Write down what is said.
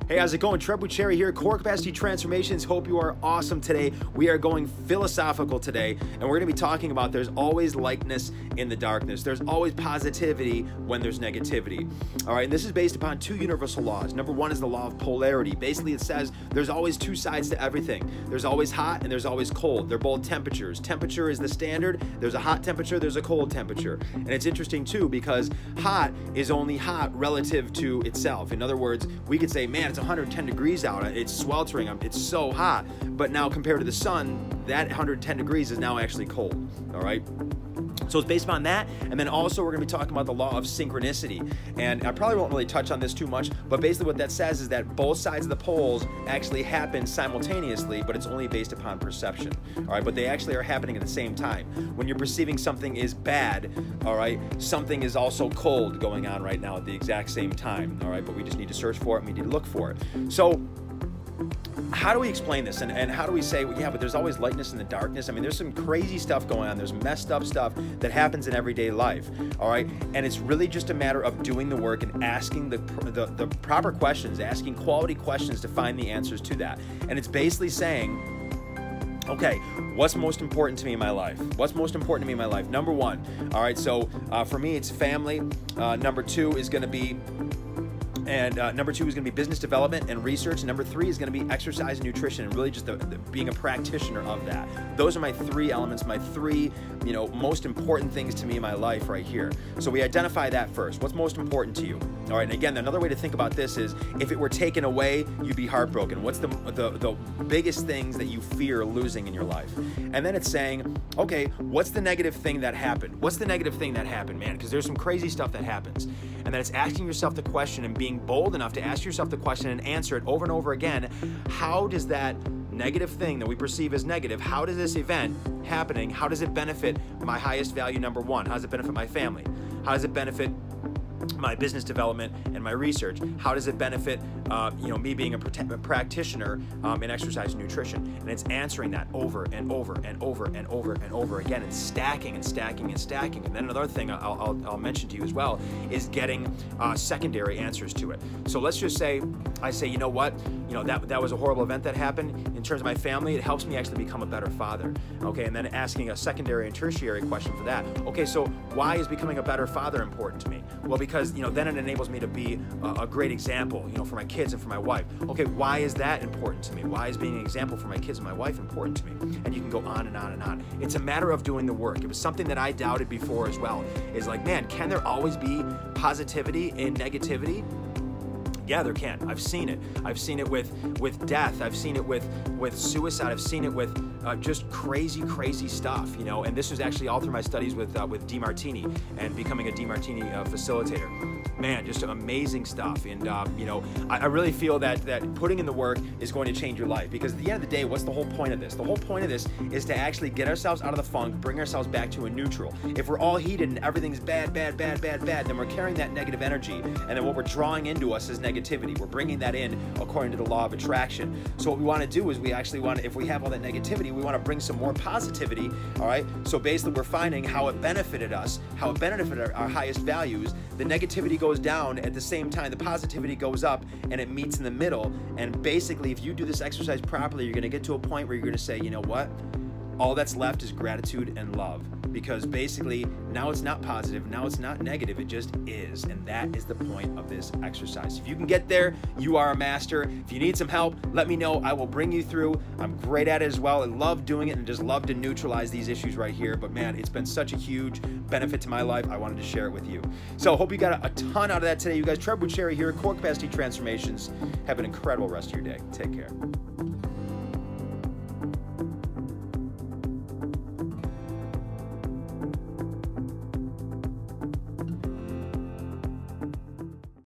Hey, how's it going? Trev Cherry here, Core Capacity Transformations. Hope you are awesome today. We are going philosophical today, and we're going to be talking about there's always lightness in the darkness. There's always positivity when there's negativity. All right, and this is based upon two universal laws. Number one is the law of polarity. Basically, it says there's always two sides to everything. There's always hot and there's always cold. They're both temperatures. Temperature is the standard. There's a hot temperature, there's a cold temperature. And it's interesting too because hot is only hot relative to itself. In other words, we could say, man, it's 110 degrees out, it's sweltering, it's so hot, but now compared to the sun, that 110 degrees is now actually cold. All right, so it's based upon that. And then also we're going to be talking about the law of synchronicity, and I probably won't really touch on this too much, but basically what that says is that both sides of the poles actually happen simultaneously, but it's only based upon perception. All right, but they actually are happening at the same time. When you're perceiving something is bad, all right, something is also cold going on right now at the exact same time. All right, but we just need to search for it and we need to look for it. So how do we explain this, and how do we say, well, yeah, but there's always lightness in the darkness? I mean, there's some crazy stuff going on. There's messed up stuff that happens in everyday life, all right? And it's really just a matter of doing the work and asking the proper questions, asking quality questions to find the answers to that. And it's basically saying, okay, what's most important to me in my life? What's most important to me in my life? Number one, all right, so for me, it's family. Number two is going to be number two is going to be business development and research. And number three is going to be exercise and nutrition, and really just being a practitioner of that. Those are my three elements, my three, most important things to me in my life right here. So we identify that first. What's most important to you? All right, and again, another way to think about this is if it were taken away, you'd be heartbroken. What's the biggest things that you fear losing in your life? And then it's saying, okay, what's the negative thing that happened? What's the negative thing that happened, man? Because there's some crazy stuff that happens. And then it's asking yourself the question and being bold enough to ask yourself the question and answer it over and over again. How does that negative thing that we perceive as negative, how does this event happening, how does it benefit my highest value, number one? How does it benefit my family? How does it benefit my business development and my research? How does it benefit me being a practitioner in exercise and nutrition? And it's answering that over and over and over and over and over again, and stacking and stacking and stacking. And then another thing I'll mention to you as well is getting secondary answers to it. So let's just say I say, you know what, that was a horrible event that happened. In terms of my family, it helps me actually become a better father. Okay, and then asking a secondary and tertiary question for that. Okay, so why is becoming a better father important to me? Well, because then it enables me to be a great example, for my kids and for my wife. Okay, why is that important to me? Why is being an example for my kids and my wife important to me? And you can go on and on and on. It's a matter of doing the work. It was something that I doubted before as well. Is like, man, can there always be positivity in negativity? Yeah, there can. I've seen it. I've seen it with death. I've seen it with suicide. I've seen it with just crazy stuff, And this was actually all through my studies with DeMartini and becoming a DeMartini facilitator. Man, just amazing stuff. And I really feel that putting in the work is going to change your life, because at the end of the day, what's the whole point of this? The whole point of this is to actually get ourselves out of the funk, bring ourselves back to a neutral. If we're all heated and everything's bad, then we're carrying that negative energy, and then what we're drawing into us is negativity. We're bringing that in according to the law of attraction. So what we want to do is we actually want to, if we have all that negativity, we want to bring some more positivity, all right? So basically we're finding how it benefited us, how it benefited our highest values. The negativity goes down at the same time, the positivity goes up, and it meets in the middle. And basically, if you do this exercise properly, you're going to get to a point where you're going to say, you know what? All that's left is gratitude and love, because basically now it's not positive, now it's not negative, it just is. And that is the point of this exercise. If you can get there, you are a master. If you need some help, let me know. I will bring you through. I'm great at it as well. I love doing it and just love to neutralize these issues right here. But man, it's been such a huge benefit to my life. I wanted to share it with you. So hope you got a ton out of that today. You guys, Trev Cherry here, Core Capacity Transformations. Have an incredible rest of your day. Take care.